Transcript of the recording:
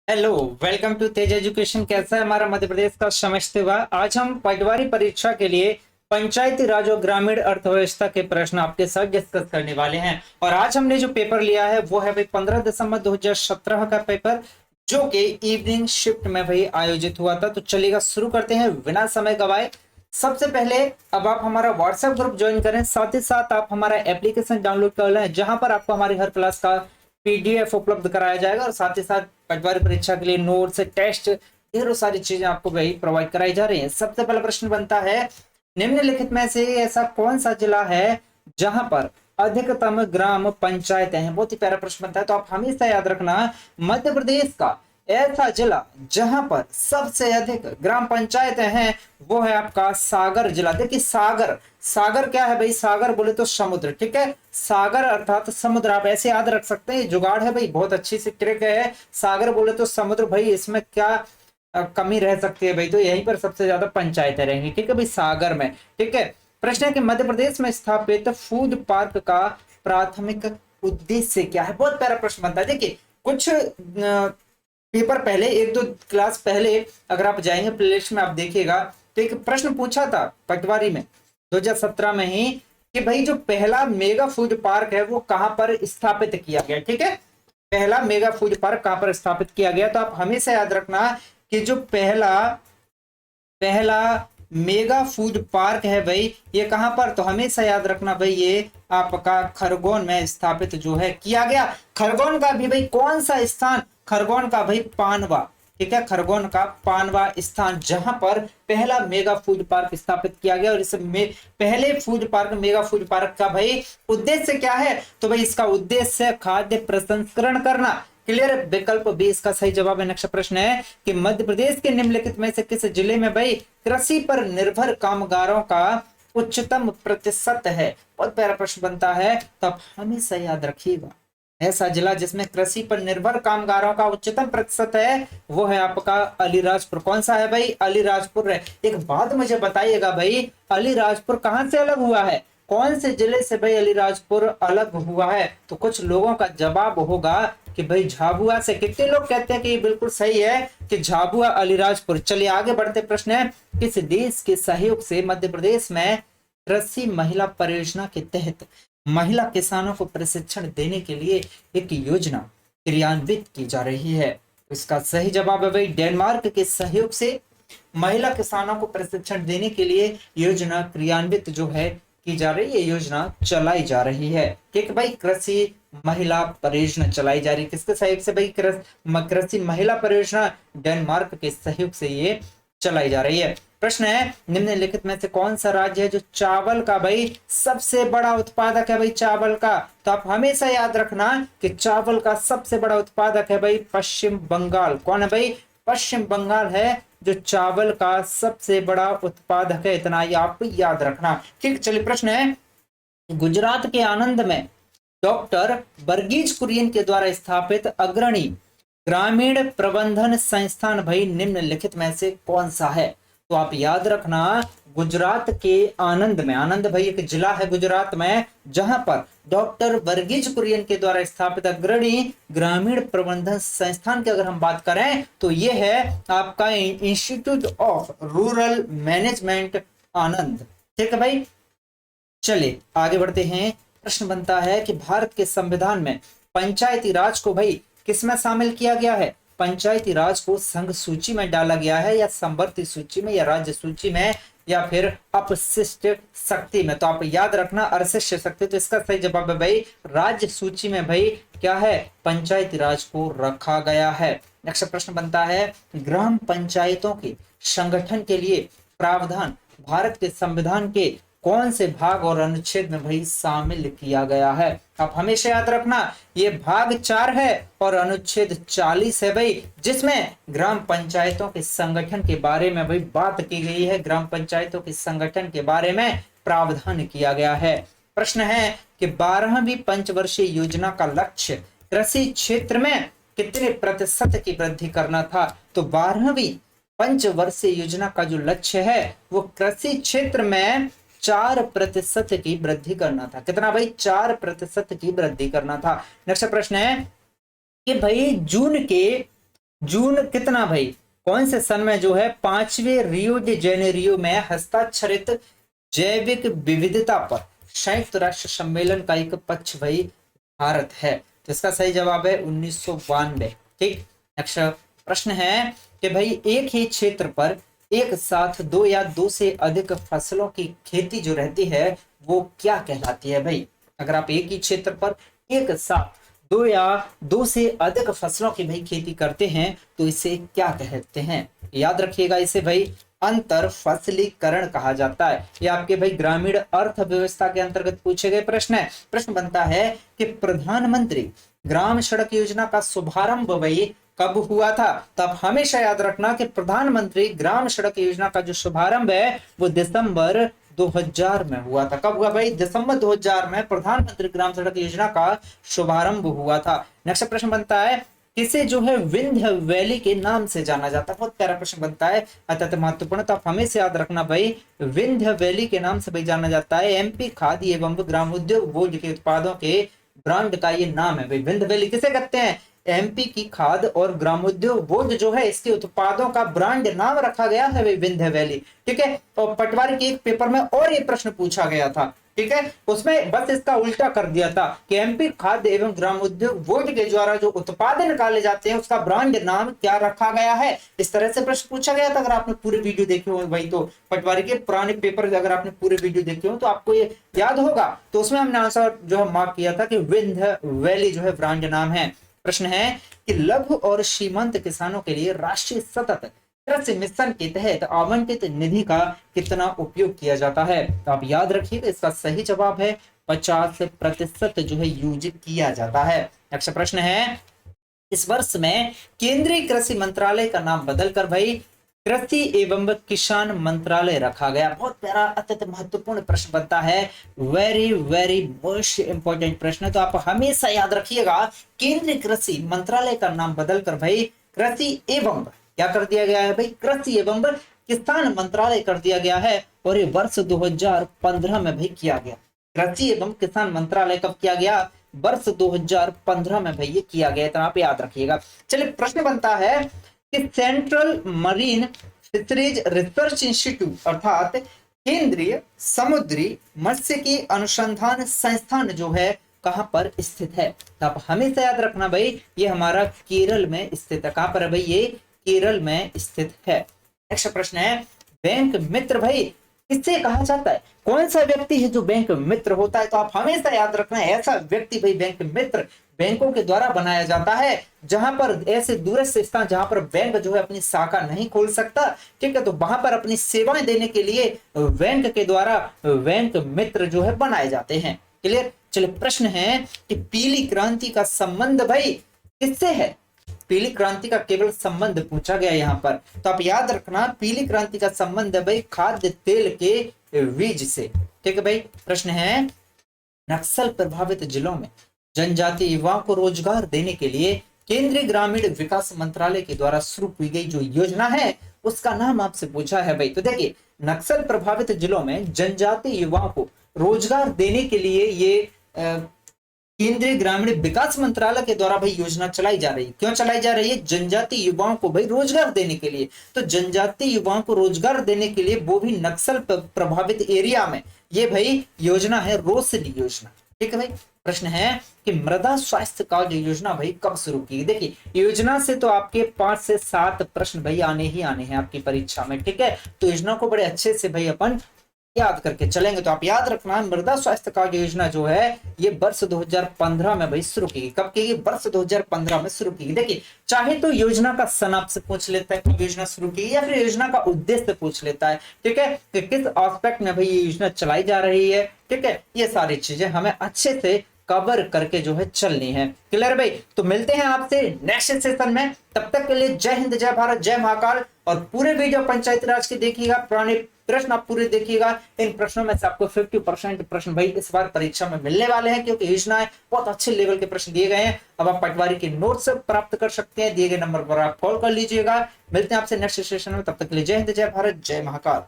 Hello, welcome to Tej education. कैसा है हमारा मध्य प्रदेश का समझते हुआ। आज हम पटवारी परीक्षा के लिए पंचायती राज और ग्रामीण अर्थव्यवस्था के प्रश्न आपके साथ डिस्कस करने वाले हैं। और आज हमने जो पेपर लिया है वो है भाई 15 दिसंबर 2017 का पेपर, जो कि इवनिंग शिफ्ट में भाई आयोजित हुआ था। तो चलिएगा शुरू करते हैं बिना समय गवाए। सबसे पहले अब आप हमारा व्हाट्सएप ग्रुप ज्वाइन करें, साथ ही साथ आप हमारा एप्लीकेशन डाउनलोड कर लें, जहां पर आपको हमारी हर क्लास का पीडीएफ उपलब्ध कराया जाएगा और साथ ही साथ पटवारी परीक्षा के लिए नोट्स, टेस्ट, ढेरों सारी चीजें आपको वही प्रोवाइड कराई जा रही हैं। सबसे पहला प्रश्न बनता है, निम्नलिखित में से ऐसा कौन सा जिला है जहां पर अधिकतम ग्राम पंचायतें हैं। बहुत ही प्यारा प्रश्न बनता है। तो आप हमेशा याद रखना, मध्य प्रदेश का ऐसा जिला जहां पर सबसे अधिक ग्राम पंचायतें हैं वो है आपका सागर जिला। देखिए सागर, सागर क्या है भाई? सागर बोले तो समुद्र, ठीक है। सागर अर्थात समुद्र, आप ऐसे याद रख सकते हैं। जुगाड़ है भाई, बहुत अच्छी सी ट्रिक है। सागर बोले तो समुद्र भाई, इसमें क्या कमी रह सकती है भाई? तो यहीं पर सबसे ज्यादा पंचायतें रहेंगी, ठीक है भाई, सागर में। ठीक है। प्रश्न है कि मध्य प्रदेश में स्थापित फूड पार्क का प्राथमिक उद्देश्य क्या है। बहुत प्यारा प्रश्न बनता है। देखिए कुछ पेपर पहले, एक दो क्लास पहले अगर आप जाएंगे प्लेलिस्ट में, आप देखिएगा तो एक प्रश्न पूछा था पटवारी में 2017 में ही कि भाई जो पहला मेगा फूड पार्क है वो कहां पर स्थापित किया गया। ठीक है, पहला मेगा फूड पार्क कहां पर स्थापित किया गया। तो आप हमेशा याद रखना कि जो पहला पहला मेगा फूड पार्क है भाई, ये कहां पर, तो हमेशा याद रखना भाई ये आपका खरगोन में स्थापित जो है किया गया। खरगोन का भी भाई कौन सा स्थान? खरगोन का भाई पानवा, ठीक है, खरगोन का पानवा स्थान, जहां पर पहला मेगा फूड पार्क स्थापित किया गया। और इस पहले food park, mega food park का भाई उद्देश्य क्या है? तो भाई इसका उद्देश्य खाद्य प्रसंस्करण करना। क्लियर? विकल्प बी इसका सही जवाब है। नेक्स्ट प्रश्न है कि मध्य प्रदेश के निम्नलिखित में से किस जिले में भाई कृषि पर निर्भर कामगारों का उच्चतम प्रतिशत है। बहुत प्यारा प्रश्न बनता है। तो आप हमेशा याद रखिएगा, ऐसा जिला जिसमें कृषि पर निर्भर कामगारों का उच्चतम प्रतिशत है वो है आपका अलीराजपुर। कौन सा है भाई? अलीराजपुर है। एक बात मुझे बताइएगा भाई, अलीराजपुर कहां से अलग हुआ है? कौन से जिले से भाई अलीराजपुर अलग हुआ है? तो कुछ लोगों का जवाब होगा कि भाई झाबुआ से। कितने लोग कहते हैं कि ये बिल्कुल सही है कि झाबुआ अलीराजपुर। चलिए आगे बढ़ते। प्रश्न है, किस देश के सहयोग से मध्य प्रदेश में कृषि महिला परियोजना के तहत महिला किसानों को प्रशिक्षण देने के लिए एक योजना क्रियान्वित की जा रही है? इसका सही जवाब है भाई डेनमार्क के सहयोग से महिला किसानों को प्रशिक्षण देने के लिए योजना क्रियान्वित जो है की जा रही है, योजना चलाई जा रही है। ठीक है भाई, कृषि महिला परियोजना चलाई जा रही है। किसके सहयोग से भाई? कृषि महिला परियोजना डेनमार्क के सहयोग से ये चलाई जा रही है। प्रश्न है, निम्नलिखित में से कौन सा राज्य है जो चावल का भाई सबसे बड़ा उत्पादक है? भाई चावल का, तो आप हमेशा याद रखना कि चावल का सबसे बड़ा उत्पादक है भाई पश्चिम बंगाल। कौन है भाई? पश्चिम बंगाल है जो चावल का सबसे बड़ा उत्पादक है। इतना ही आप याद रखना। ठीक, चलिए प्रश्न है, गुजरात के आनंद में डॉक्टर वर्गीज कुरियन के द्वारा स्थापित अग्रणी ग्रामीण प्रबंधन संस्थान भाई निम्नलिखित में से कौन सा है? तो आप याद रखना, गुजरात के आनंद में, आनंद भाई एक जिला है गुजरात में, जहां पर डॉक्टर वर्गीज कुरियन के द्वारा स्थापित अग्रणी ग्रामीण प्रबंधन संस्थान की अगर हम बात करें तो ये है आपका इंस्टीट्यूट ऑफ रूरल मैनेजमेंट आनंद। ठीक है भाई, चलिए आगे बढ़ते हैं। प्रश्न बनता है कि भारत के संविधान में पंचायती राज को भाई किसमें शामिल किया गया है? पंचायती राज को संघ सूची में डाला गया है, या संवर्ती सूची में, या राज्य सूची में, या फिर अपशिष्ट शक्ति में? तो आप याद रखना अशिष्ट शक्ति। तो इसका सही जवाब है भाई राज्य सूची में भाई क्या है? पंचायती राज को रखा गया है। नेक्स्ट प्रश्न बनता है, ग्राम पंचायतों के संगठन के लिए प्रावधान भारत के संविधान के कौन से भाग और अनुच्छेद में भाई शामिल किया गया है? आप हमेशा याद रखना ये भाग 4 है और अनुच्छेद 40 है भाई, जिसमें ग्राम पंचायतों के संगठन के बारे में भाई बात की गई है। ग्राम पंचायतों के संगठन के बारे में प्रावधान किया गया है। प्रश्न है कि 12वीं पंचवर्षीय योजना का लक्ष्य कृषि क्षेत्र में कितने प्रतिशत की वृद्धि करना था? तो 12वीं पंचवर्षीय योजना का जो लक्ष्य है वो कृषि क्षेत्र में 4% की वृद्धि करना था। कितना भाई? 4% की वृद्धि करना था। नेक्स्ट प्रश्न है कि भाई जून कितना भाई, कौन से सन में जो है 5वें रियो डी जेनेरियो में हस्ताक्षरित जैविक विविधता पर संयुक्त राष्ट्र सम्मेलन का एक पक्ष भाई भारत है। तो इसका सही जवाब है 1992। ठीक, नेक्स्ट प्रश्न है कि भाई एक ही क्षेत्र पर एक साथ दो या दो से अधिक फसलों की खेती जो रहती है वो क्या कहलाती है भाई। अगर आप एक ही क्षेत्र पर एक साथ दो या दो से अधिक फसलों की भाई खेती करते हैं तो इसे क्या कहते हैं। याद रखिएगा, इसे भाई अंतर फसलीकरण कहा जाता है। ये आपके भाई ग्रामीण अर्थव्यवस्था के अंतर्गत पूछे गए प्रश्न है। प्रश्न बनता है कि प्रधानमंत्री ग्राम सड़क योजना का शुभारंभ भाई कब हुआ था। तो आप हमेशा याद रखना कि प्रधानमंत्री ग्राम सड़क योजना का जो शुभारंभ है वो दिसंबर 2000 में हुआ था। कब हुआ भाई, दिसंबर 2000 में प्रधानमंत्री ग्राम सड़क योजना का शुभारंभ हुआ था। नेक्स्ट प्रश्न बनता है किसे जो है विंध्य वैली के नाम से जाना जाता है। बहुत प्यारा प्रश्न बनता है, अत्यंत महत्वपूर्ण। तो आप हमेशा याद रखना भाई विंध्य वैली के नाम से भाई जाना जाता है। एमपी खादी एवं ग्राम उद्योग बोर्ड के उत्पादों के ब्रांड का ये नाम है भाई। विंध्य वैली किसे कहते हैं, एमपी की खाद और ग्रामोद्योग बोर्ड जो है इसके उत्पादों का ब्रांड नाम रखा गया है भाई विंध्य वैली। ठीक है, और पटवारी के एक पेपर में और ये प्रश्न पूछा गया था। ठीक है, उसमें बस इसका उल्टा कर दिया था कि एमपी खाद्य एवं ग्रामोद्योग बोर्ड के द्वारा जो उत्पाद निकाले जाते हैं उसका ब्रांड नाम क्या रखा गया है। इस तरह से प्रश्न पूछा गया था। अगर आपने पूरे वीडियो देखे हो भाई तो पटवारी के पुराने पेपर अगर आपने पूरे वीडियो देखे हो तो आपको ये याद होगा। तो उसमें हमने आंसर जो है मार्क किया था कि विंध्य वैली जो है ब्रांड नाम है। प्रश्न है कि लघु और सीमांत किसानों के लिए राष्ट्रीय सतत कृषि मिशन के तहत आवंटित निधि का कितना उपयोग किया जाता है। तो आप याद रखिएगा इसका सही जवाब है 50% जो है यूज किया जाता है। नेक्स्ट प्रश्न है इस वर्ष में केंद्रीय कृषि मंत्रालय का नाम बदलकर भाई कृषि एवं किसान मंत्रालय रखा गया। बहुत प्यारा अत्यंत महत्वपूर्ण प्रश्न बनता है, वेरी वेरी मोस्ट इंपॉर्टेंट प्रश्न। तो आप हमेशा याद रखिएगा केंद्रीय कृषि मंत्रालय का नाम बदलकर भाई कृषि एवं क्या कर दिया गया है भाई, कृषि एवं किसान मंत्रालय कर दिया गया है। और ये वर्ष 2015 में भाई किया गया। कृषि एवं किसान मंत्रालय कब किया गया, वर्ष 2015 में भाई ये किया गया। तो आप याद रखिएगा। चलिए प्रश्न बनता है कि central marine fisheries research institute अर्थात केंद्रीय समुद्री मत्स्यिकी अनुसंधान संस्थान जो है कहां पर स्थित है। तो आप हमेशा याद रखना भाई ये हमारा केरल में स्थित है। कहां पर है भाई, ये केरल में स्थित है। नेक्स्ट प्रश्न है बैंक मित्र भाई किससे कहा जाता है, कौन सा व्यक्ति है जो बैंक मित्र होता है। तो आप हमेशा याद रखना ऐसा व्यक्ति भाई बैंक मित्र बैंकों के द्वारा बनाया जाता है जहां पर ऐसे दूरस्थ स्थान जहां पर बैंक जो है अपनी शाखा नहीं खोल सकता। ठीक है, तो वहां पर अपनी सेवाएं देने के लिए बैंक के द्वारा बैंक मित्र जो है बनाए जाते हैं। क्लियर। चलिए प्रश्न है कि पीली क्रांति का संबंध भाई किससे है। पीली क्रांति का केवल संबंध पूछा गया यहाँ पर। तो आप याद रखना पीली क्रांति का संबंध है भाई खाद्य तेल के बीज से। ठीक है भाई। प्रश्न है नक्सल प्रभावित जिलों में जनजातीय युवाओं को रोजगार देने के लिए केंद्रीय ग्रामीण विकास मंत्रालय के द्वारा शुरू की गई जो योजना है उसका नाम आपसे पूछा है भाई। तो देखिए नक्सल प्रभावित जिलों में जनजातीय युवाओं को रोजगार देने के लिए ये केंद्रीय ग्रामीण विकास मंत्रालय के द्वारा भाई योजना चलाई जा रही है। क्यों चलाई जा रही है, जनजातीय युवाओं को भाई रोजगार देने के लिए। तो जनजातीय युवाओं को रोजगार देने के लिए वो भी नक्सल प्रभावित एरिया में ये भाई योजना है रोशनी योजना। ठीक है भाई। प्रश्न है कि मृदा स्वास्थ्य कार्ड योजना भाई कब शुरू की। देखिए योजना से तो आपके 5 से 7 प्रश्न भाई आने ही आने हैं आपकी परीक्षा में। ठीक है, तो योजना को बड़े अच्छे से भाई अपन याद करके चलेंगे। तो आप याद रखना मृदा स्वास्थ्य कार्ड योजना जो है ये वर्ष 2015 में भाई शुरू की। कब की, वर्ष 2015 में शुरू की। देखिए चाहे तो योजना का सन आपसे पूछ लेता है कब योजना शुरू की, या फिर योजना का उद्देश्य पूछ लेता है। ठीक है, कि किस एस्पेक्ट में भाई ये योजना चलाई जा रही है। ठीक है, ये सारी चीजें हमें अच्छे से कवर करके जो है चलनी है। क्लियर भाई। तो मिलते हैं आपसे नेक्स्ट सेशन में, तब तक के लिए जय हिंद, जय भारत, जय महाकाल। और पूरे वीडियो पंचायती राज के देखिएगा, पुराने प्रश्न आप पूरे देखिएगा। इन प्रश्नों में से आपको 50% प्रश्न भाई इस बार परीक्षा में मिलने वाले हैं, क्योंकि योजनाएं बहुत अच्छे लेवल के प्रश्न दिए गए हैं। अब आप पटवारी के नोट्स प्राप्त कर सकते हैं, दिए गए नंबर पर आप कॉल कर लीजिएगा। मिलते हैं आपसे नेक्स्ट सेशन में, तब तक के लिए जय हिंद, जय भारत, जय महाकाल।